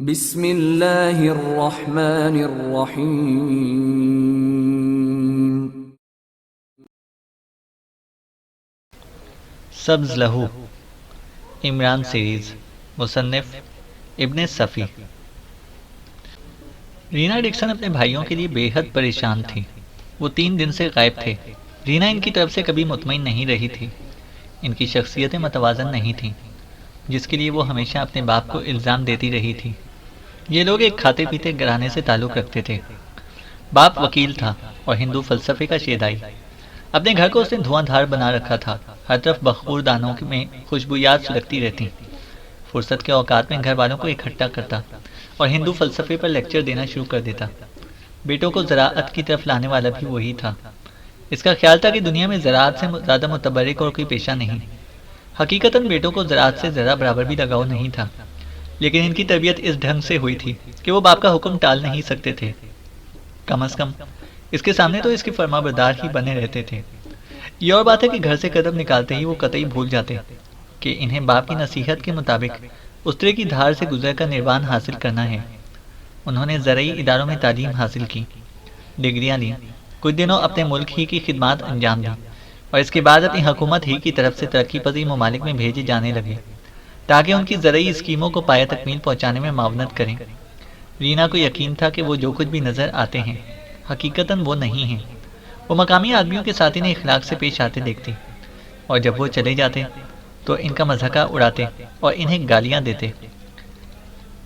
बिस्मिल्लाहिर्रहमानिर्रहीम। सब्ज़ लहू इमरान सीरीज़ मुसन्निफ़ इब्ने सफ़ी। रीना डिक्सन अपने भाइयों के लिए बेहद परेशान थी। वो 3 दिन से गायब थे। रीना इनकी तरफ से कभी मुतमईन नहीं रही थी। इनकी शख्सियतें मतवाज़न नहीं थीं, जिसके लिए वो हमेशा अपने बाप को इल्ज़ाम देती रही थी। ये लोग एक खाते पीते घराने से ताल्लुक़ रखते थे। बाप वकील था और हिंदू फ़लसफ़े का शेदाई। अपने घर को उसने धुआंधार बना रखा था। हर तरफ बखूर दानों में खुशबूयात सुलगती रहती। फुर्सत के औकात में घर वालों को इकट्ठा करता और हिंदू फ़लसफ़े पर लेक्चर देना शुरू कर देता। बेटों को ज़राअत की तरफ लाने वाला भी वही था। इसका ख्याल था कि दुनिया में ज़राअत से ज़्यादा मुतबर्रिक और कोई पेशा नहीं। हकीकतन बेटों को ज़राअत से ज़रा बराबर भी लगाव नहीं था, लेकिन इनकी तरबियत इस ढंग से हुई थी कि वो बाप का हुक्म टाल नहीं सकते थे। कम अज़ कम इसके सामने तो इसके फरमाबरदार ही बने रहते थे। ये और बात है कि घर से कदम निकालते ही वो कतई भूल जाते कि इन्हें बाप की नसीहत के मुताबिक उस्तरे की धार से गुजर कर निर्वाण हासिल करना है। उन्होंने ज़रई इदारों में तालीम हासिल की, डिग्रियाँ लीं, कुछ दिनों अपने मुल्क ही की खिदमत अंजाम दी और इसके बाद अपनी हुकूमत ही की तरफ से तरक्की पजीर ममालिक में भेजे जाने लगे ताकि उनकी ज़रई स्कीमों को पाया तकमील पहुँचाने में मावनत करें। रीना को यकीन था कि वो जो कुछ भी नज़र आते हैं हकीकतन वो नहीं हैं। वो मकामी आदमियों के साथ इन्हें इखलाक से पेश आते देखती और जब वो चले जाते तो इनका मज़ाका उड़ाते और इन्हें गालियाँ देते।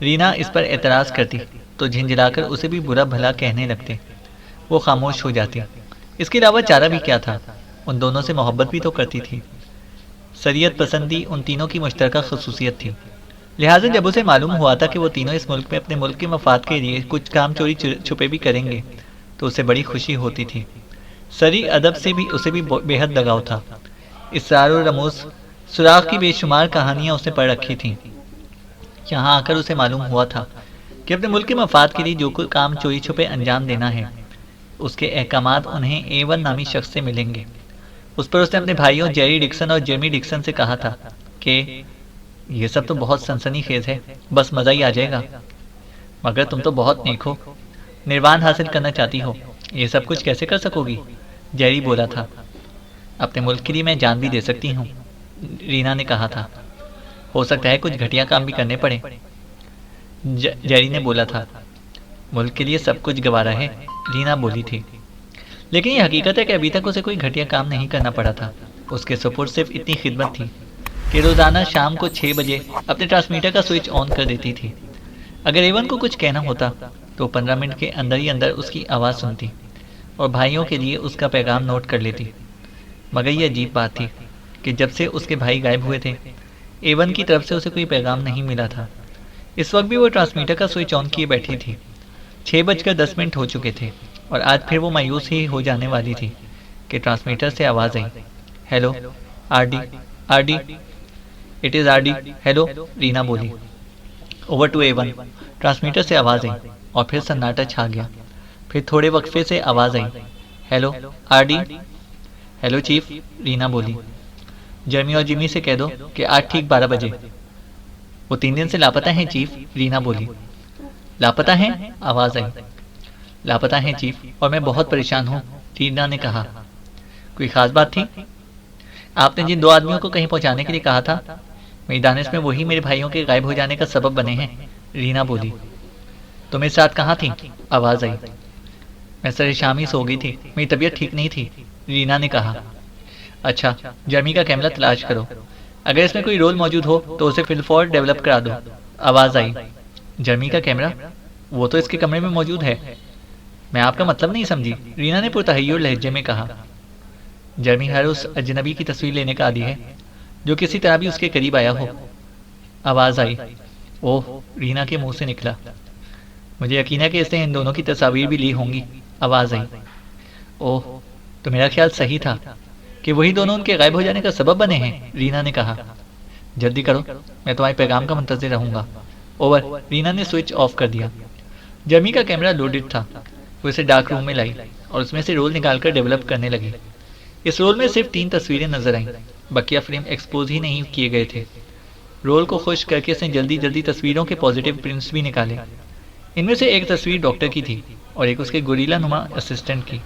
रीना इस पर एतराज़ करती तो झिंझलाकर उसे भी बुरा भला कहने लगते। वो खामोश हो जाती। इसके अलावा चारा भी क्या था, उन दोनों से मोहब्बत भी तो करती थी। शरीयत पसंदी उन तीनों की मुश्तरका खसूसियत थी। लिहाजा जब उसे मालूम हुआ था कि वो तीनों इस मुल्क में अपने मुल्क के मफाद के लिए कुछ काम चोरी छुपे भी करेंगे तो उसे बड़ी खुशी होती थी। सरी अदब से भी उसे भी बेहद लगाव था। इसरार और रमूज सुराख की बेशुमार कहानियाँ उसने पढ़ रखी थीं। यहाँ आकर उसे मालूम हुआ था कि अपने मुल्क के मफाद के लिए जो कोई काम चोरी छुपे अंजाम देना है उसके अहकामात उन्हें एवन नामी शख्स से मिलेंगे। उस पर उसने अपने भाइयों जेरी डिक्सन और जेमी डिक्सन से कहा था कि ये सब तो बहुत सनसनीखेज है, बस मज़ा ही आ जाएगा। मगर तुम तो बहुत नेक हो, निर्वाण हासिल करना चाहती हो, ये सब कुछ कैसे कर सकोगी? जेरी बोला था। अपने मुल्क के लिए मैं जान भी दे सकती हूँ, रीना ने कहा था। हो सकता है कुछ घटिया काम भी करने पड़े, जेरी ने बोला था। मुल्क के लिए सब कुछ गवारा है, रीना बोली थी। लेकिन ये हकीकत है कि अभी तक उसे कोई घटिया काम नहीं करना पड़ा था। उसके सुपुर्द सिर्फ इतनी खिदमत थी कि रोज़ाना शाम को 6 बजे अपने ट्रांसमीटर का स्विच ऑन कर देती थी। अगर एवन को कुछ कहना होता तो 15 मिनट के अंदर ही अंदर उसकी आवाज़ सुनती और भाइयों के लिए उसका पैगाम नोट कर लेती। मगर ये अजीब बात थी कि जब से उसके भाई गायब हुए थे एवन की तरफ से उसे कोई पैगाम नहीं मिला था। इस वक्त भी वो ट्रांसमीटर का स्विच ऑन किए बैठी थी। 6:10 हो चुके थे और आज फिर वो मायूस ही हो जाने वाली थी कि ट्रांसमीटर से आवाज़ आई, hello RD, RD, it is RD, hello, Reena बोली। ओवर टू एवन, ट्रांसमीटर से आवाज़ आई और फिर सन्नाटा छा गया। फिर थोड़े वक्फे से आवाज़ आई, hello RD, hello chief, Reena बोली। जर्मी और जिमी से कह दो कि आज ठीक 12 बजे। वो 3 दिन से लापता हैं चीफ, रीना बोली। लापता हैं? आवाज़ आई। लापता हैं चीफ और मैं बहुत परेशान हूँ, रीना ने कहा। कोई ख़ास बात थी? आपने जिन 2 आदमियों को कहीं पहुँचाने के लिए कहा था, मेरी दानिश में वही मेरे भाइयों के गायब हो जाने का सबब बने हैं, रीना बोली। तुम इस रात कहाँ थी? आवाज़ आई। मैं सरे शाम ही सो गई थी, मेरी तबीयत ठीक नहीं थी, रीना ने कहा। अच्छा, जर्मी का कैमरा तलाश करो, अगर इसमें कोई रोल मौजूद हो तो उसे फिलफौर डेवलप करा दो, आवाज़ आई। जर्मी का कैमरा? वो तो इसके कमरे में मौजूद है। मैं आपका मतलब नहीं समझी, रीना ने पुरतहय्युर लहजे में कहा। जर्मी हर उस अजनबी की तस्वीर लेने का आदी है जो किसी तरह भी उसके करीब आया हो, आवाज़ आई। ओह, रीना के मुंह से निकला। मुझे यकीन है कि इसने इन दोनों की तस्वीर भी ली होंगी, आवाज़ आई। ओह, तो मेरा ख्याल सही था कि वही दोनों उनके गायब हो जाने का सबब बने हैं, रीना ने कहा। जल्दी करो, मैं तुम्हारे पैगाम का मुंतज़िर रहूँगा, ओवर, रीना ने स्विच ऑफ कर दिया। जर्मी का कैमरा लोडेड था। वो इसे डार्क रूम में लाई और उसमें से रोल निकालकर डेवलप करने लगी। इस रोल में सिर्फ 3 तस्वीरें नजर आईं, बकिया फ्रेम एक्सपोज ही नहीं किए गए थे। रोल को खुश करके उसने जल्दी जल्दी तस्वीरों के पॉजिटिव प्रिंट्स भी निकाले। इनमें से एक तस्वीर डॉक्टर की थी और एक उसके गोरीला नुमा असिस्टेंट की।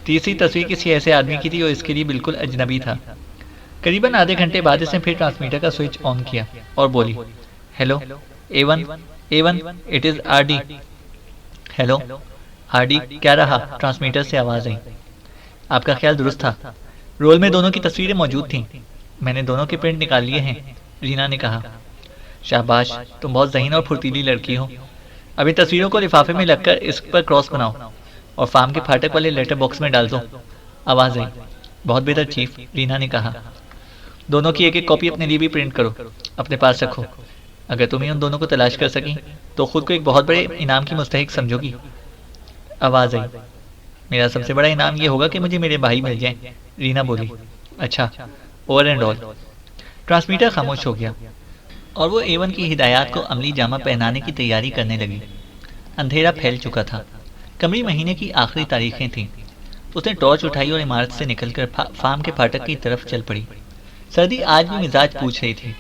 तीसरी तस्वीर किसी ऐसे आदमी की थी जो इसके लिए बिल्कुल अजनबी था। करीबन आधे घंटे बाद इसने फिर ट्रांसमीटर का स्विच ऑन किया और बोली, hello A1, A1, it is RD। Hello RD, क्या रहा? ट्रांसमीटर से आवाज आई। आपका ख्याल दुरुस्त था, रोल में दोनों की तस्वीरें मौजूद थीं। मैंने दोनों के प्रिंट निकाल लिए हैं, रीना ने कहा। शाबाश, तुम बहुत ज़हीन और फुर्तीली लड़की हो। अभी तस्वीरों को लिफाफे में लगकर इस पर क्रॉस बनाओ और फार्म के फाटक वाले लेटर बॉक्स में डाल दो। आवाज़ आई। बहुत बेहतर चीफ, रीना ने कहा। दोनों की एक एक कॉपी अपने लिए भी प्रिंट करो, अपने पास रखो। अगर तुम ही उन दोनों को तलाश कर सकी तो खुद को एक बहुत बड़े इनाम की मुस्तहिक समझोगी। आवाज़ आई। मेरा सबसे बड़ा इनाम ये होगा कि मुझे मेरे भाई मिल जाएं, रीना बोली। अच्छा, ओवर एंड ऑल। ट्रांसमीटर खामोश हो गया और वो A1 की हिदायत को अमली जामा पहनाने की तैयारी करने लगी। अंधेरा फैल चुका था। कमरी महीने की आखिरी तारीखें थीं। उसने टॉर्च उठाई और इमारत से निकलकर फार्म के फाटक की तरफ चल पड़ी। सर्दी आज भी मिजाज पूछ रही थी।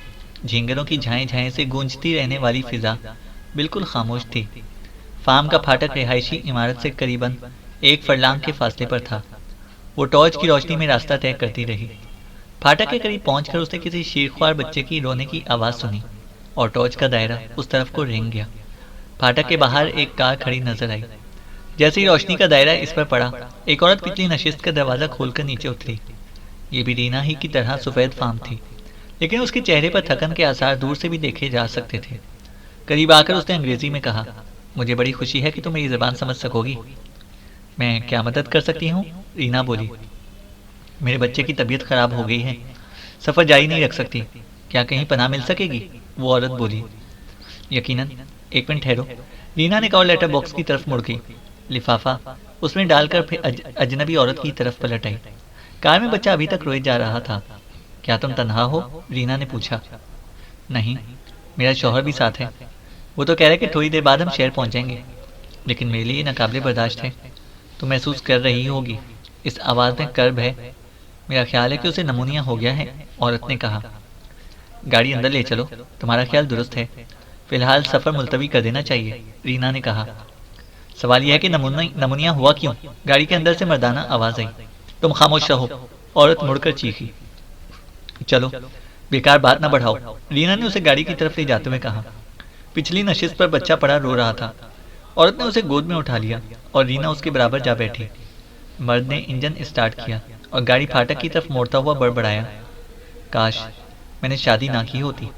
झींगरों की झाएं झाएं से गूंजती रहने वाली फिजा बिल्कुल खामोश थी। फार्म का फाटक रिहायशी इमारत से करीबन 1 फरलांग के फासले पर था। वो टॉर्च की रोशनी में रास्ता तय करती रही। फाटक के करीब पहुंचकर उसने किसी शीरख्वार बच्चे की रोने की आवाज़ सुनी और टॉर्च का दायरा उस तरफ को रेंग गया। फाटक के बाहर एक कार खड़ी नजर आई। जैसे ही रोशनी का दायरा इस पर पड़ा, एक औरत पिछली नशिस्त का दरवाज़ा खोलकर नीचे उतरी। ये भी रीना ही की तरह सफ़ेद फार्म थी, लेकिन उसके चेहरे पर थकन के आसार दूर से भी देखे जा सकते थे। करीब आकर उसने अंग्रेजी में कहा, मुझे बड़ी खुशी है कि तुम मेरी ज़बान समझ सकोगी। मैं क्या मदद कर सकती हूँ? रीना बोली। मेरे बच्चे की तबीयत खराब हो गई है, सफ़र जारी नहीं रख सकती। क्या कहीं पनाह मिल सकेगी? वो औरत बोली। यकीनन, एक मिनट ठहरो। रीना ने कॉल लेटर बॉक्स की तरफ मुड़ गई। लिफाफा उसमें डालकर फिर अजनबी औरत की तरफ पलट आई। कार में बच्चा अभी तक रोए जा रहा था। क्या तुम तन्हा हो? रीना ने पूछा। नहीं, मेरा शौहर भी साथ है। वो तो कह रहे कि थोड़ी देर बाद हम शहर पहुंच जाएंगे, लेकिन मेरे लिए नाकाबिले बर्दाश्त है। तुम महसूस कर रही होगी, इस आवाज़ में कर्ब है। मेरा ख्याल है कि उसे नमूनिया हो गया है, औरत ने कहा। गाड़ी अंदर ले चलो, तुम्हारा ख्याल दुरुस्त है। फिलहाल सफ़र मुलतवी कर देना चाहिए, रीना ने कहा। सवाल यह है कि नमूनिया हुआ क्यों? गाड़ी के अंदर से मर्दाना आवाज़ आई। तुम खामोश रहो, औरत मुड़कर चीखी। चलो, बेकार बात ना बढ़ाओ, रीना ने उसे गाड़ी की तरफ ले जाते हुए कहा। पिछली नशिस्त पर बच्चा पड़ा रो रहा था। औरत ने उसे गोद में उठा लिया और रीना उसके बराबर जा बैठी। मर्द ने इंजन स्टार्ट किया और गाड़ी फाटक की तरफ मोड़ता हुआ बड़बड़ाया, काश मैंने शादी ना की होती।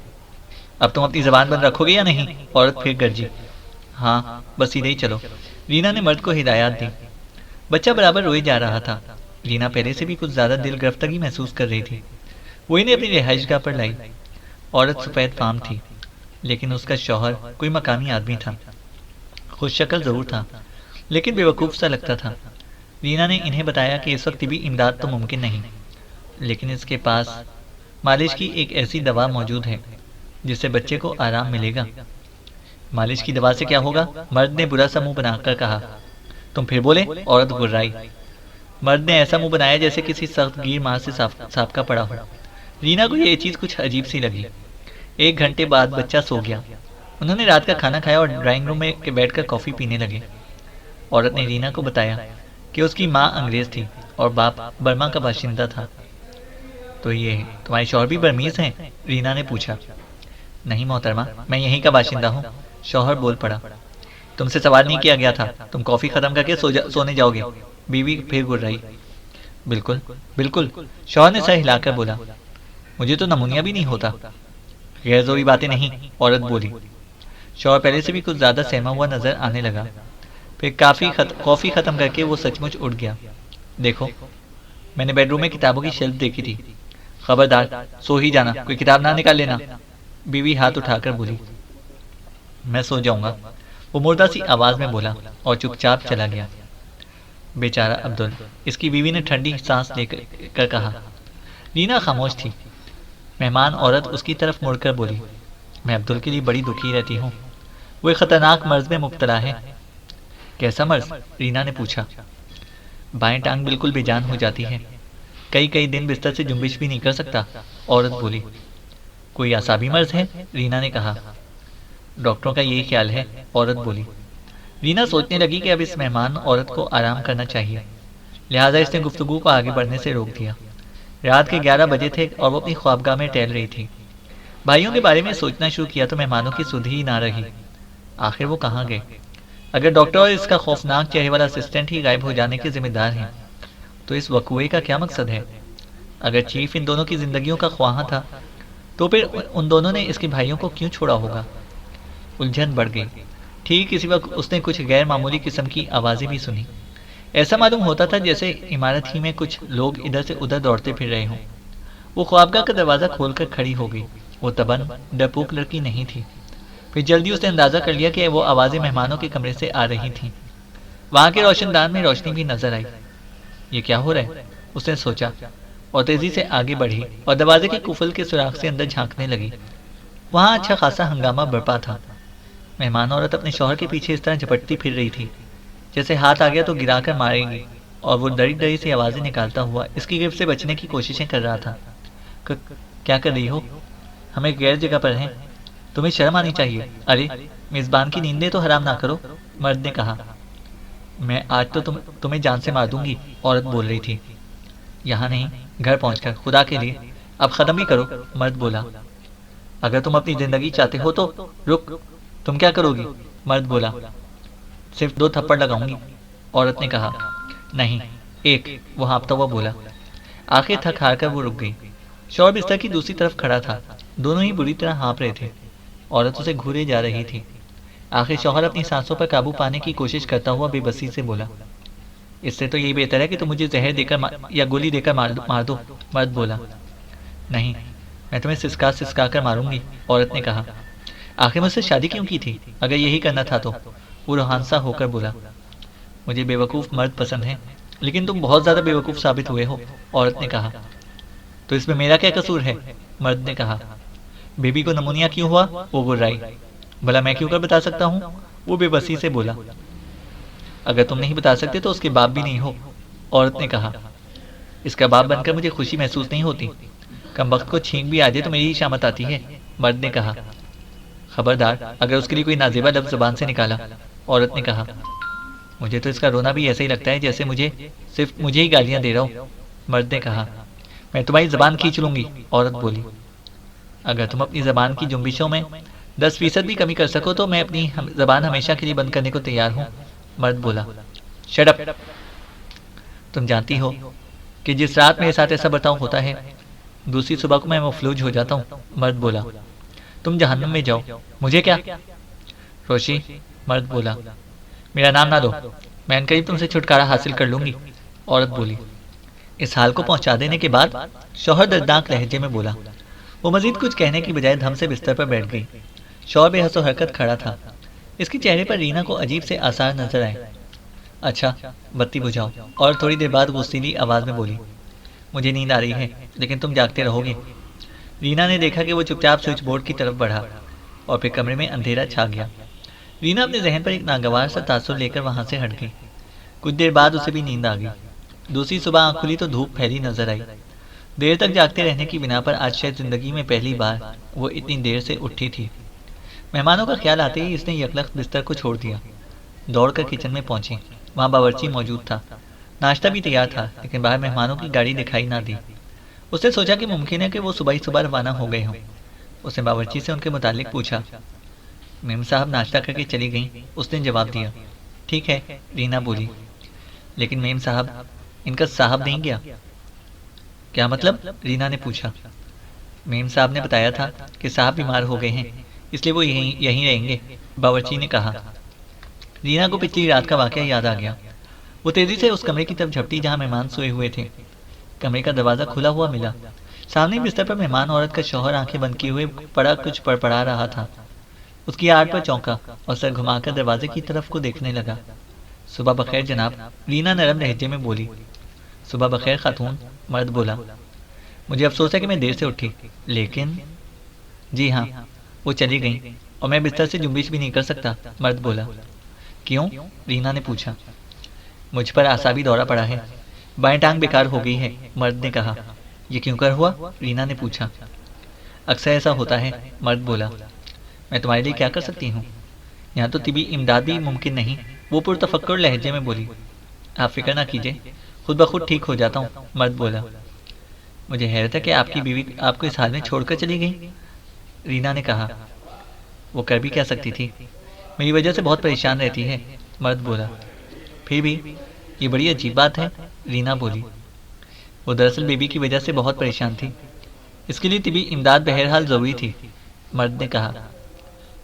अब तुम अपनी जबान बंद रखोगे या नहीं? औरत फिर गरजी। हाँ, बस सीधे ही चलो, रीना ने मर्द को हिदायत दी। बच्चा बराबर रोए जा रहा था। रीना पहले से भी कुछ ज्यादा दिल गिरफ्तगी महसूस कर रही थी। वो इन्हें अपनी रिहाइशगाह पर लाई। औरत सफ़ेद फार्म थी, लेकिन उसका शौहर कोई मकामी आदमी था। खुश शक्ल जरूर था, लेकिन बेवकूफ़ सा लगता था। रीना ने इन्हें बताया कि इस वक्त भी इमदाद तो मुमकिन नहीं, लेकिन इसके पास मालिश की एक ऐसी दवा मौजूद है जिससे बच्चे को आराम मिलेगा। मालिश की दवा से क्या होगा? मर्द ने बुरा सा मुंह बनाकर कहा। तुम फिर बोले? औरत गुर्राई। मर्द ने ऐसा मुंह बनाया जैसे किसी सख्त गिर मार से साबका पड़ा हो। रीना को यह चीज़ कुछ अजीब सी लगी। 1 घंटे बाद बच्चा सो गया। उन्होंने रात का खाना खाया और ड्राइंग रूम में बैठकर कॉफ़ी पीने लगे। औरत ने रीना को बताया कि उसकी माँ अंग्रेज़ थी और बाप बर्मा का बाशिंदा था। तो ये तुम्हारे शौहर भी बर्मीज़ हैं? रीना ने पूछा। नहीं मोहतरमा, मैं यहीं का बाशिंदा हूँ, शौहर बोल पड़ा। तुमसे सवाल नहीं किया गया था, तुम कॉफ़ी ख़त्म करके सोने जाओगे। बीवी फिर गुर्राई। बिल्कुल बिल्कुल, शौहर ने सर हिलाकर बोला। मुझे तो नमूनिया भी नहीं होता। गैर ज़रूरी बातें नहीं, औरत बोली। शौहर पहले से भी कुछ ज़्यादा सहमा हुआ नजर आने लगा। फिर कॉफ़ी ख़त्म करके वो सचमुच उठ गया। देखो, मैंने बेडरूम में किताबों की शेल्फ देखी थी। खबरदार, सो ही जाना, कोई किताब ना निकाल लेना। बीवी हाथ उठाकर बोली। मैं सो जाऊंगा, वो मुर्दा सी आवाज़ में बोला और चुपचाप चला गया। बेचारा अब्दुल, इसकी बीवी ने ठंडी सांस लेकर कहा। रीना खामोश थी। मेहमान औरत उसकी तरफ मुड़कर बोली, मैं अब्दुल के लिए बड़ी दुखी रहती हूँ। वो एक खतरनाक मर्ज में मुब्तला है। कैसा मर्ज? रीना ने पूछा। बाएं टांग बिल्कुल बेजान हो जाती है, कई दिन बिस्तर से जुम्बिश भी नहीं कर सकता, औरत बोली। कोई आसाबी मर्ज है? रीना ने कहा। डॉक्टरों का यही ख्याल है, औरत बोली। रीना सोचने लगी कि अब इस मेहमान औरत को आराम करना चाहिए, लिहाजा इसने गुफ्तगू को आगे बढ़ने से रोक दिया। रात के 11 बजे थे और वो अपनी ख्वाबगाह में टहल रही थी। भाइयों के बारे में सोचना शुरू किया तो मेहमानों की सुध ही ना रही। आखिर वो कहाँ गए? अगर डॉक्टर और इसका खौफनाक चेहरे वाला असिस्टेंट ही गायब हो जाने के जिम्मेदार हैं, तो इस वकूए का क्या मकसद है? अगर चीफ इन दोनों की जिंदगियों का ख्वाहा था, तो फिर उन दोनों ने इसके भाइयों को क्यों छोड़ा होगा? उलझन बढ़ गई। ठीक इसी वक्त उसने कुछ गैर मामूली किस्म की आवाज़ें भी सुनी। ऐसा मालूम होता था जैसे इमारत ही में कुछ लोग इधर से उधर दौड़ते फिर रहे हों। वो ख्वाबगाह का दरवाज़ा खोलकर खड़ी हो गई। वो तबन डरपोक लड़की नहीं थी। फिर जल्दी उसने अंदाज़ा कर लिया कि वो आवाज़ें मेहमानों के कमरे से आ रही थीं। वहाँ के रोशनदान में रोशनी भी नजर आई। ये क्या हो रहा है? उसने सोचा और तेजी से आगे बढ़ी और दरवाजे के कुफल के सुराख से अंदर झांकने लगी। वहाँ अच्छा खासा हंगामा बरपा था। मेहमान औरत अपने शौहर के पीछे इस तरह झपटती फिर रही थी जैसे हाथ आ गया तो गिराकर मारेगी, और वो डरी डरी सी आवाज़ें निकालता हुआ इसकी गिरफ्त से बचने की कोशिशें कर रहा था। क्या कर रही हो? हमें गैर जगह पर हैं। तुम्हें शर्म आनी चाहिए। अरे, मेज़बान की नींदें तो हराम ना करो, मर्द ने कहा। मैं आज तो तुम्हें जान से मार दूंगी, औरत बोल रही थी। यहाँ नहीं, घर पहुंचकर, खुदा के लिए अब ख़त्म ही करो, मर्द बोला। अगर तुम अपनी ज़िंदगी चाहते हो तो रुक। तुम क्या करोगी? मर्द बोला। सिर्फ 2 थप्पड़ लगाऊंगी, औरत ने कहा। नहीं, एक, वो हाँफता हुआ बोला। आखिर थक हार कर वो रुक गई। शौहर बिस्तर की दूसरी तरफ खड़ा था। दोनों ही बुरी तरह हाँफ रहे थे। औरत उसे घूरे जा रही थी। आखिर शौहर अपनी सांसों पर काबू पाने की कोशिश करता हुआ बेबसी से बोला। इससे तो यही बेहतर है कि तुम मुझे जहर देकर या गोली देकर मार दो, मर्द बोला। नहीं, मैं तुम्हें सिसका सिसका कर मारूंगी, औरत ने कहा। आखिर मुझसे शादी क्यों की थी, अगर यही करना था तो? वो रूहानसा होकर बोला। मुझे बेवकूफ़ मर्द पसंद है, लेकिन तुम बहुत ज़्यादा बेवकूफ़ साबित हुए हो, औरत ने कहा। तो इसमें मेरा क्या कसूर है? मर्द ने कहा। बेबी को नमूनिया क्यों हुआ? वो गुर्राई। भला मैं क्यों कर बता सकता हूँ? वो बेबसी से बोला। अगर तुम नहीं बता सकते तो उसके बाप भी नहीं हो, औरत ने कहा। इसका बाप बनकर मुझे खुशी महसूस नहीं होती। कम वक्त को छींक भी आ जाए तो मेरी ही शामत आती है, मर्द ने कहा। खबरदार अगर उसके लिए कोई नाजेबा लफ्ज़ ज़बान से निकाला, औरत ने कहा। मुझे तो इसका रोना भी ऐसे ही लगता है जैसे सिर्फ मुझे ही गालियाँ दे रहा हो, मर्द ने कहा। मैं तुम्हारी ज़बान खींच लूँगी, औरत बोली। अगर तुम अपनी ज़बान की जुम्बिशों में 10% भी कमी कर सको तो मैं अपनी ज़बान हमेशा के लिए बंद करने को तैयार हूँ, मर्द बोला। Shut up. तुम जानती हो कि जिस रात मेरे साथ ऐसा बर्ताव होता है, दूसरी सुबह को मैं मफलूज हो जाता हूँ, मर्द बोला। तुम जहन्नुम में जाओ, मुझे क्या? रोशी, मर्द बोला। मेरा नाम ना दो, मैं अनकरीब तुमसे छुटकारा हासिल कर लूंगी, औरत बोली। इस हाल को पहुंचा देने के बाद शौहर दर्दनाक लहजे में बोला। वो मजीद कुछ कहने की बजाय धम से बिस्तर पर बैठ गई। शौहर बेहस हरकत खड़ा था। इसके चेहरे पर रीना को अजीब से आसार नजर आए। अच्छा, बत्ती बुझाओ, और थोड़ी देर बाद गुस्सीली आवाज़ में बोली। मुझे नींद आ रही है, लेकिन तुम जागते रहोगे। रीना ने देखा कि वो चुपचाप स्विच बोर्ड की तरफ बढ़ा और फिर कमरे में अंधेरा छा गया। रीना अपने जहन पर एक नागवार सा तासुर लेकर वहां से हट गई। कुछ देर बाद उसे भी नींद आ गई। दूसरी सुबह आँख खुली तो धूप फैली नजर आई। देर तक जागते रहने की बिना पर आज शायद जिंदगी में पहली बार वो इतनी देर से उठी थी। मेहमानों का ख्याल आते ही इसने यकलख्त बिस्तर को छोड़ दिया। दौड़कर किचन में पहुंची। वहाँ बावर्ची मौजूद था। नाश्ता भी तैयार था, लेकिन बाहर मेहमानों की गाड़ी दिखाई ना दी। उसने सोचा कि मुमकिन है कि वो सुबह ही सुबह रवाना हो गए हों। उसने बावर्ची से उनके मुतालिक पूछा। मेम साहब नाश्ता करके चली गईं, उसने जवाब दिया। ठीक है, रीना बोली। लेकिन मेम साहब, इनका साहब नहीं गया। क्या मतलब? रीना ने पूछा। मेम साहब ने बताया था कि साहब बीमार हो गए हैं, इसलिए वो यहीं रहेंगे, बावर्ची ने कहा। रीना को पिछली रात का वाकया याद आ गया। वो तेजी से उस कमरे की तरफ झपटी जहाँ मेहमान सोए हुए थे। कमरे का दरवाज़ा खुला हुआ मिला। सामने बिस्तर पर मेहमान औरत का शौहर आंखें बंद किए हुए पड़ा कुछ पड़पड़ा रहा था। उसकी आड़ पर चौंका और सर घुमाकर दरवाजे की तरफ को देखने लगा। सुबह बखैर जनाब, रीना नरम लहजे में बोली। सुबह बखैर खातून, मर्द बोला। मुझे अफसोस है कि मैं देर से उठी, लेकिन जी हाँ, वो चली गई और मैं बिस्तर से जुम्बिश भी नहीं कर सकता, मर्द बोला। क्यों? रीना ने पूछा। मुझ पर आसाबी दौरा पड़ा है, बाएं टांग बेकार हो गई है, मर्द ने कहा। ये क्यों कर हुआ? रीना ने पूछा। अक्सर ऐसा होता है, मर्द बोला। मैं तुम्हारे लिए क्या कर सकती हूँ? यहाँ तो तिबी इमदाद भी मुमकिन नहीं, वो पुरतफक्कुर लहजे में बोली। आप फिक्र ना कीजिए, खुद ब खुद ठीक हो जाता हूँ, मर्द बोला। मुझे हैरत है कि आपकी बीवी आपको इस हाल में छोड़कर चली गई, रीना ने कहा। वो कर भी क्या सकती थी, मेरी वजह से बहुत परेशान रहती है, मर्द बोला। फिर भी ये बड़ी अजीब बात है, रीना बोली। वो दरअसल बेबी की वजह से बहुत परेशान थी, इसके लिए तिबी इमदाद बहरहाल ज़रूरी थी, मर्द ने कहा।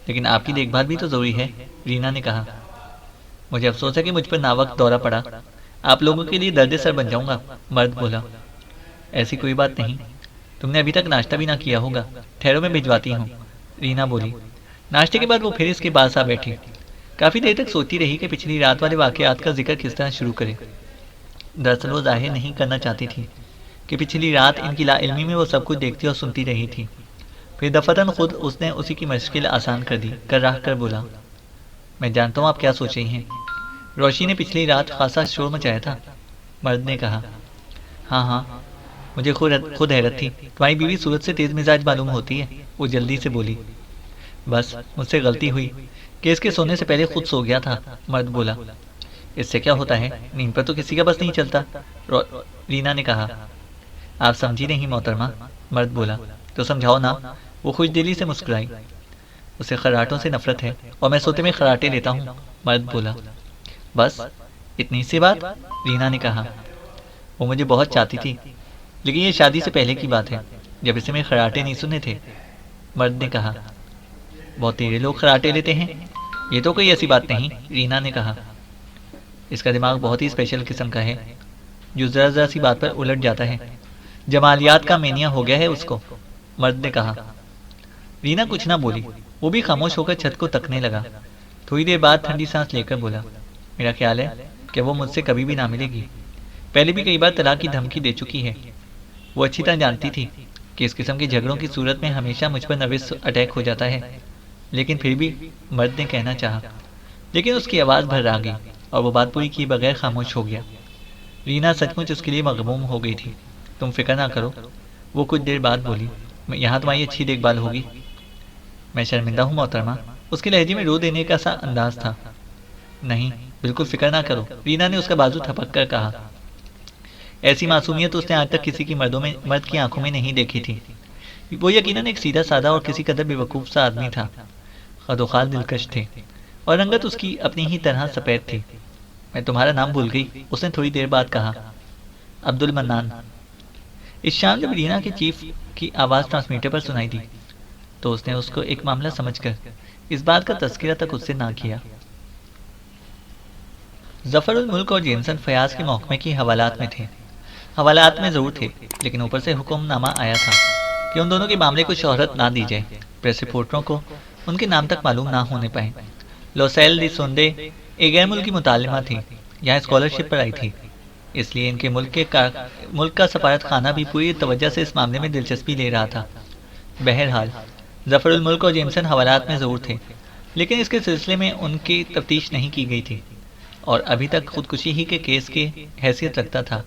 लेकिन आपकी देखभाल भी तो ज़रूरी है, रीना ने कहा। मुझे अफसोस है कि मुझ पर नावक्त दौरा पड़ा, आप लोगों के लिए दर्द सर बन जाऊंगा, मर्द बोला। ऐसी कोई बात नहीं, तुमने अभी तक नाश्ता भी ना किया होगा, ठहरो मैं भिजवाती हूँ, रीना बोली। नाश्ते के बाद वो फिर इसके पास आ बैठी। काफ़ी देर तक सोचती रही कि पिछली रात वाले वाक़यात का जिक्र किस तरह शुरू करे। दरअसल वो जाहिर नहीं करना चाहती थी कि पिछली रात इनकी लाइल्मी में वो सब कुछ देखती और सुनती रही थी। फिर दफतन खुद उसने उसी की मुश्किल आसान कर दी, कराह कर बोला। मैं जानता हूँ आप क्या सोच रही हैं, रोशी ने पिछली रात खासा शोर मचाया था, मर्द ने कहा। हाँ हाँ, मुझे खुद हैरत थी, तुम्हारी बीवी सूरत से तेज़ मिजाज मालूम होती है, वो जल्दी से बोली। बस मुझसे गलती हुई कि इसके सोने से पहले खुद सो गया था, मर्द बोला। इससे क्या होता है, नींद पर तो किसी का बस नहीं चलता, रीना ने कहा। आप समझी नहीं मोहतरमा, मर्द बोला। तो समझाओ ना, वो खुशदिली से मुस्कुराई। उसे खराटों से नफरत है और मैं सोते में खराटे लेता हूँ, मर्द बोला। बस इतनी सी बात, रीना ने कहा। वो मुझे बहुत चाहती थी, लेकिन ये शादी से पहले की बात है, जब इसे मैं खराटे नहीं सुने थे, मर्द ने कहा। बहुत तेरे लोग खराटे लेते हैं, ये तो कोई ऐसी बात नहीं, रीना ने कहा। इसका दिमाग बहुत ही स्पेशल किस्म का है, जो ज़रा ज़रा सी बात पर उलट जाता है। जमालियात का मेनिया हो गया है उसको, मर्द ने कहा। रीना कुछ ना बोली, वो भी खामोश होकर छत को तकने लगा। थोड़ी देर बाद ठंडी सांस लेकर बोला। मेरा ख्याल है कि वो मुझसे कभी भी ना मिलेगी। पहले भी कई बार तलाक की धमकी दे चुकी है। वो अच्छी तरह जानती थी कि इस किस्म के झगड़ों की सूरत में हमेशा मुझ पर नर्वस अटैक हो जाता है, लेकिन फिर भी, मर्द ने कहना चाहा। लेकिन उसकी आवाज़ भर आ गई और वो बात पूरी किए बगैर खामोश हो गया। रीना सचमुच उसके लिए मगमूम हो गई थी। तुम फिक्र ना करो, वो कुछ देर बाद बोली। यहाँ तुम्हारी अच्छी देखभाल होगी। मैं शर्मिंदा हूँ मोहतरमा, उसके लहजे में रो देने का सा अंदाज था। नहीं, बिल्कुल फिक्र ना करो, रीना ने उसका बाजू थपक कर कहा। ऐसी मासूमियत उसने आज तक किसी की मर्द की आंखों में नहीं देखी थी। वो यकीनन एक सीधा साधा और किसी कदर बेवकूफ़ सा आदमी था। खदोखाल दिलकश थे और रंगत उसकी अपनी ही तरह सफ़ेद थी। मैं तुम्हारा नाम भूल गई, उसने थोड़ी देर बाद कहा। अब्दुल मन्नान। इस शाम जब रीना के चीफ की आवाज़ ट्रांसमीटर पर सुनाई दी, तो उसने उसको एक मामला समझकर इस बात का तज़किरा तक उससे ना किया। जफ़रुल मुल्क और जेमसन फयाज के महकमे की हवालात में थे। हवालात में ज़रूर थे, लेकिन ऊपर से हुक्मनामा आया था कि उन दोनों के मामले को शोहरत ना दी जाए। प्रेस रिपोर्टरों को उनके नाम तक मालूम ना होने पाए। लोसेल दी सोंदे एक गैर मुल्की मुतालिमा थी, यहाँ स्कॉलरशिप पर आई थी, इसलिए इनके मुल्क का सफारत खाना भी पूरी तवज्जो से इस मामले में दिलचस्पी ले रहा था। बहरहाल जफ़रुल मुल्क और जेमसन हवालात में ज़रूर थे, लेकिन इसके सिलसिले में उनकी तफ्तीश नहीं की गई थी और अभी तक खुदकुशी ही के केस की हैसियत रखता था।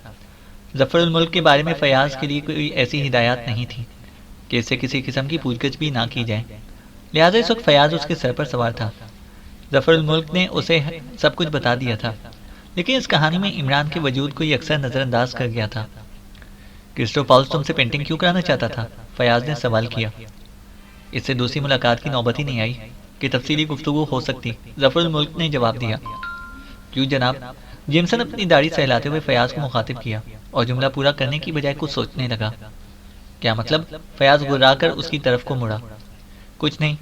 जफ़रुल मुल्क के बारे में फयाज के लिए कोई ऐसी हिदायत नहीं थी कि इससे किसी किस्म की पूछगछ भी ना की जाए, लिहाजा इस वक्त फयाज उसके सर पर सवार था। जफ़रुल मुल्क ने उसे सब कुछ बता दिया था, लेकिन इस कहानी में इमरान के वजूद को ये अक्सर नज़रअंदाज कर गया था। क्रिस्टो पॉल्स तुमसे पेंटिंग क्यों कराना चाहता था, फयाज ने सवाल किया। इससे दूसरी मुलाकात की नौबत ही नहीं आई कि तफसीली गुफ्तगू हो सकती, जफ़रुल मुल्क ने जवाब दिया। क्यों जनाब, जेमसन अपनी दाढ़ी सहलाते हुए फयाज को मुखातिब किया और जुमला पूरा करने की बजाय कुछ सोचने लगा। क्या मतलब, फयाज गुर्रा कर उसकी तरफ को मुड़ा। कुछ नहीं,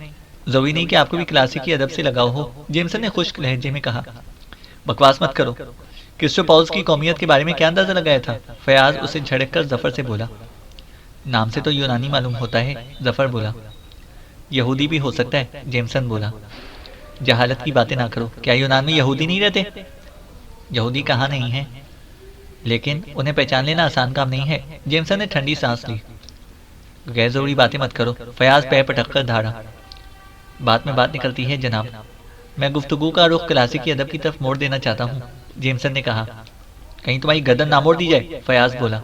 जरूरी नहीं कि आपको भी क्लासिकी अदब से लगाव हो, जेमसन ने खुश्क लहजे में कहा। बकवास मत करो, क्रिस्टो पॉल्स की कौमियत के बारे में क्या अंदाजा लगाया था, फयाज उसे झड़क कर जफर से बोला। नाम से तो यूनानी मालूम होता है, जफर बोला। यहूदी भी हो सकता है, जेमसन बोला। जहालत की बातें ना करो, क्या यूनान में यहूदी नहीं रहते? यहूदी कहाँ नहीं है, लेकिन उन्हें पहचान लेना आसान काम नहीं है, जेमसन ने ठंडी सांस ली। गैर जरूरी बातें मत करो, फयाज पैर पटक कर धारा। बात में बात निकलती है जनाब, मैं गुफ्तगू का रुख क्लासिकी अदब की तरफ मोड़ देना चाहता हूँ, जेमसन ने कहा। कहीं तुम्हारी गर्दन ना मोड़ दी जाए, फयाज बोला।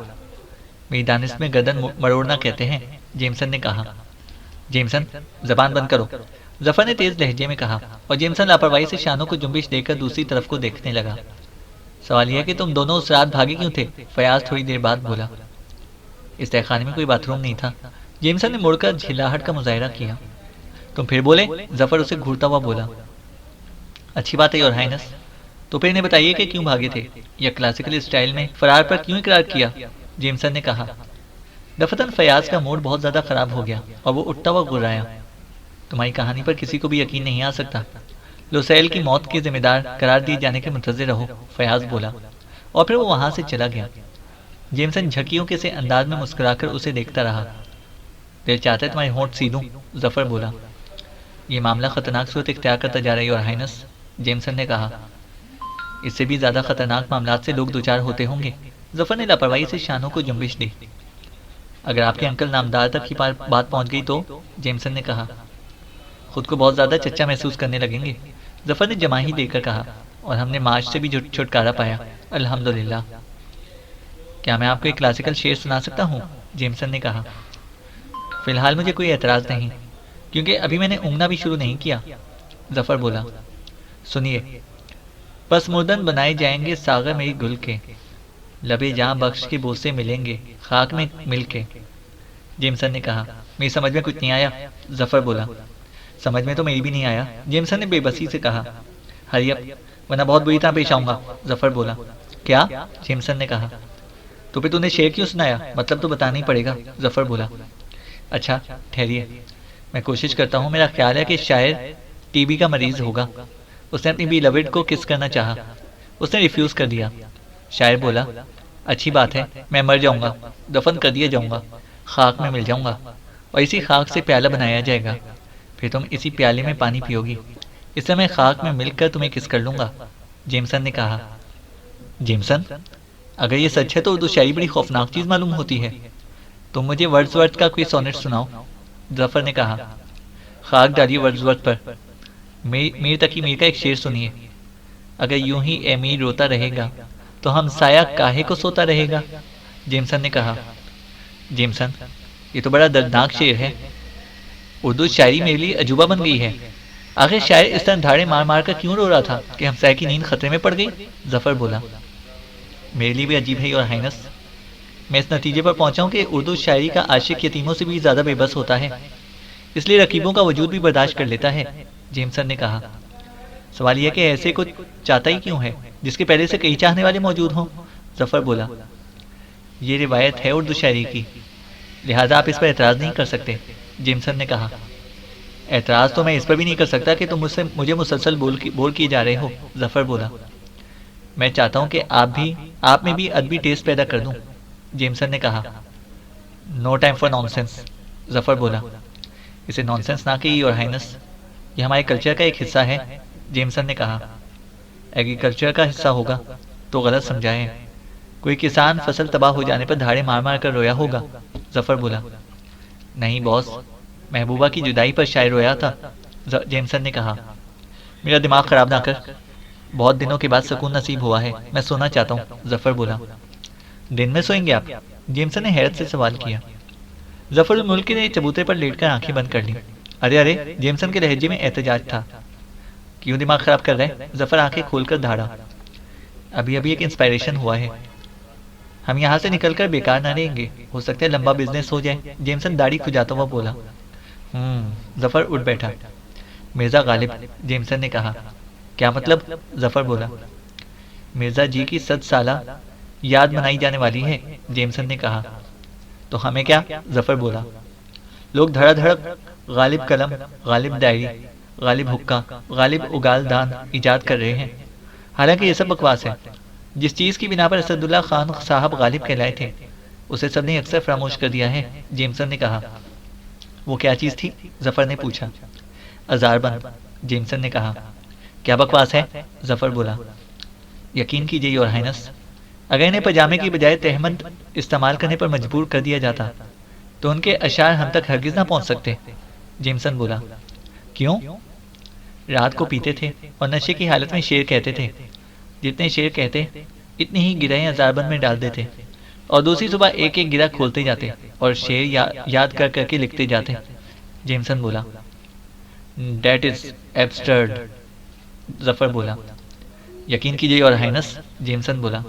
मेरी दानिश में गर्दन मरोड़ना कहते हैं, जेमसन ने कहा। जेमसन, जबान बंद करो, जफर ने तेज लहजे में कहा, और जेमसन लापरवाही से शानों को जुम्बिश देकर दूसरी तरफ को देखने लगा। सवाल यह कि तुम दोनों उस रात भागे क्यों थे? फयाज थोड़ी देर बाद बोला। इस तहखाने में कोई बाथरूम नहीं था। जेमसन ने मुड़कर झिलाहट का मुजाहरा किया। तुम फिर बोले? जफर उसे घूरता हुआ बोला। अच्छी बात है योर हाइनस, तो फिर इन्हें बताइए कि क्यों भागे थे, या क्लासिकल स्टाइल में फरार पर क्यों इकरार किया? जेमसन ने कहा। दफतन फयाज का मूड बहुत ज्यादा खराब हो गया और वो उठता हुआ गुर्राया। तुम्हारी कहानी पर किसी को भी यकीन नहीं आ सकता। लुसैल की मौत के जिम्मेदार करार दिए जाने के मुंतज़िर रहो, फयाज बोला, और फिर वो वहां से चला गया। जेमसन झकियों के से अंदाज में मुस्कुराकर उसे देखता रहा। दिल चाहता है तुम्हारे होंठ सी दूं, जफर बोला। ये मामला खतरनाक सूरत इख्तियार करता जा रहा है योर हाइनस, जेमसन ने कहा। इससे भी ज्यादा खतरनाक मामलात से लोग दो चार होते होंगे। जफर ने लापरवाही से शानों को जुम्बिश दी। अगर आपके अंकल नामदार तक की बात पहुंच गई तो, जेमसन ने कहा। खुद को बहुत ज्यादा चच्चा महसूस करने लगेंगे, जफर ने जमाही देकर कहा, और हमने मार्च से भी छुटकारा पाया, अल्हम्दुलिल्लाह। क्या मैं आपको एक क्लासिकल शेर सुना सकता हूँ? जेमसन ने कहा। फिलहाल मुझे कोई एतराज नहीं, क्योंकि अभी मैंने ऊँघना भी शुरू नहीं किया, जफर बोला। सुनिए। पस मुर्दन बनाए जाएंगे सागर मेरी गुल के, लबे जहाँ बख्श के बोसे मिलेंगे खाक में मिल के, जेमसन ने कहा। मेरी समझ में कुछ नहीं आया, जफर बोला। समझ में तो मेरी भी नहीं आया, जेमसन ने बेबसी से कहा। हरी अप, वरना बहुत बुरी तरह पेश आऊंगा, जफर बोला। क्या? जेमसन ने कहा। तो फिर तूने शेर क्यों सुनाया? मतलब तो बताना ही पड़ेगा, जफर बोला। अच्छा ठहरिए, मैं कोशिश करता हूँ। मेरा ख्याल है कि शायर टीबी का मरीज होगा। उसने अपनी बिलविड को किस करना चाहा, उसने रिफ्यूज कर दिया। शायर बोला, अच्छी बात है, मैं मर जाऊंगा, दफन कर दिया जाऊंगा, खाक में मिल जाऊंगा, और इसी खाक से प्याला बनाया जाएगा। फिर तुम इसी प्याले में पानी पियोगी। इस समय खाक में मिलकर तुम्हें किस कर लूंगा, जेमसन ने कहा। जेमसन, अगर ये सच है तो उर्दू शायरी बड़ी खौफनाक चीज मालूम होती है। तुम मुझे वर्ड्सवर्थ का कोई सोनेट सुनाओ, जफर ने कहा। खाक डालिए वर्ड्सवर्थ पर। मीर तकी मीर का एक शेर सुनिए। अगर यूं ही ए मीर रोता रहेगा तो हम साया काहे को सोता रहेगा, जेमसन ने कहा। जेमसन, ये तो बड़ा दर्दनाक शेर है। उर्दू शायरी मेरे लिए अजूबा बन गई है। आखिर शायर इस तरह धाड़े मार मार कर क्यों रो रहा था कि हमसाय की नींद खतरे में पड़ गई, जफर बोला। मेरे लिए भी अजीब है योर हाइनस। मैं इस नतीजे पर पहुंचा हूं कि उर्दू शायरी का आशिक यतीमों से भी ज्यादा बेबस होता है, इसलिए रकीबों का वजूद भी बर्दाश्त कर लेता है, जेमसन ने कहा। सवाल यह कि ऐसे कुछ चाहता ही क्यों है जिसके पहले से कई चाहने वाले मौजूद हों, जफर बोला। ये रिवायत है उर्दू शायरी की, लिहाजा आप इस पर एतराज़ नहीं कर सकते, जेमसन ने कहा। एतराज़ तो मैं इस पर भी नहीं कर सकता कि तुम मुझे मुसलसल बोल किए जा रहे हो, जफर बोला। मैं चाहता हूं कि आप में भी अदबी टेस्ट पैदा कर दूं, जेमसन ने कहा। No time for nonsense, Zafar बोला। इसे नॉनसेंस ना कहिए योर हाइनस, यह हमारे कल्चर का एक हिस्सा है, जेमसन ने कहा। एग्रीकल्चर का हिस्सा होगा तो गलत समझाए। कोई किसान फसल तबाह हो जाने पर धाड़े मार मार कर रोया होगा, जफर बोला। नहीं बॉस, महबूबा की जुदाई पर शायर रोया था, जेमसन ने कहा। मेरा दिमाग खराब ना कर, बहुत दिनों के बाद सुकून नसीब हुआ है, मैं सोना चाहता हूँ, जफर बोला। दिन में सोएंगे आप? जेमसन ने हैरत से सवाल किया। जफर मुल्क ने चबूतरे पर लेटकर आंखें बंद कर ली। अरे अरे, जेमसन के लहजे में एहतजाज था। क्यों दिमाग खराब कर रहे? जफर आंखें खोलकर धाड़ा। अभी अभी एक इंस्पायरेशन हुआ है, हम यहाँ से निकलकर बेकार ना रहेंगे, हो सकता है लंबा बिजनेस हो जाए, जेमसन दाढ़ी खुजाता हुआ बोला। जफर उठ बैठा। मिर्जा गालिब, जेमसन ने कहा। क्या मतलब? जफर बोला। मिर्जा जी की 100 साला याद मनाई जाने वाली है, जेमसन ने कहा। तो हमें क्या? जफर बोला। लोग धड़ाधड़ गालिब कलम, गालिब डायरी, गालिब हुक्का, गालिब उगाल दान इजाद कर रहे हैं। हालांकि ये सब बकवास है। जिस चीज़ की बिना पर असदुल्ला खान साहब गालिब कहलाए थे उसे सबने अक्सर फरामोश कर दिया है, जेमसन ने कहा। वो क्या चीज़ थी? जफर ने पूछा। अजारबंद, जेमसन ने कहा। क्या बकवास है? जफर बोला। यकीन कीजिए योर हाइनस, अगर इन्हें पजामे की बजाय तहमद इस्तेमाल करने पर मजबूर कर दिया जाता तो उनके अशार हम तक हरगिज ना पहुंच सकते, जेमसन बोला। क्यों? रात को पीते थे और नशे की हालत में शेर कहते थे। जितने शेर कहते इतनी ही गिरहें अजारबंद में डाल देते और दूसरी सुबह एक एक गिरा खोलते जाते और शेर याद कर करके लिखते जाते। जेमसन बोला। डेट इज एब्सर्ड, जफर बोला। यकीन कीजिए योर हाइनस, जेमसन बोला।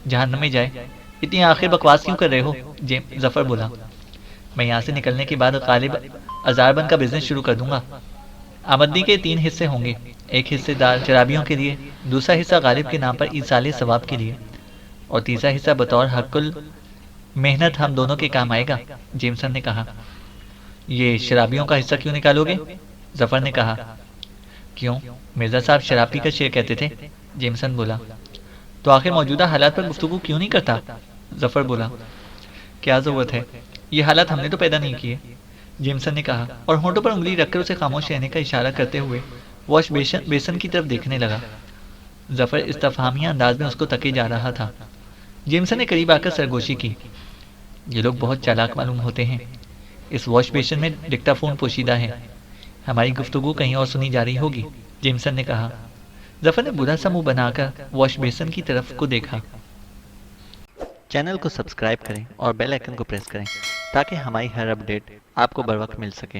जहन्नम में जाए, इतनी आखिर बकवास क्यों कर रहे हो, जफर बोला। मैं यहाँ से निकलने के बाद गालिब अजारबन का बिजनेस शुरू कर दूंगा। आमदनी के 3 हिस्से होंगे, एक हिस्सेदार शराबियों के लिए, दूसरा हिस्सा गालिब के नाम पर ईसाले सवाब के लिए, और तीसरा हिस्सा बतौर हकुल मेहनत हम दोनों के काम आएगा, जेमसन ने कहा। ये शराबियों का हिस्सा क्यों निकालोगे, जफर ने कहा। क्यों, मिर्जा साहब शराब पीकर शेर कहते थे, जेमसन बोला। तो आखिर मौजूदा हालात पर गुफ्तगू क्यों नहीं करता, जफर बोला। क्या जरूरत है, ये हालात हमने तो पैदा नहीं किए, जेमसन ने कहा, और होंठों पर उंगली रखकर उसे खामोश रहने का इशारा करते हुए वॉश बेसन की तरफ देखने लगा। जफर इस्तफहामिया अंदाज में उसको तके जा रहा था। जेमसन ने करीब आकर सरगोशी की। ये लोग बहुत चालाक मालूम होते हैं। इस वॉश बेसन में डिक्टाफोन पोशीदा है, हमारी गुफ्तगू कहीं और सुनी जा रही होगी, जेमसन ने कहा। जफर ने बुरा सा मुंह बनाकर वॉश बेसन की तरफ को देखा। चैनल को सब्सक्राइब करें और बेल आइकन को प्रेस करें ताकि हमारी हर अपडेट आपको बर वक्त मिल सके।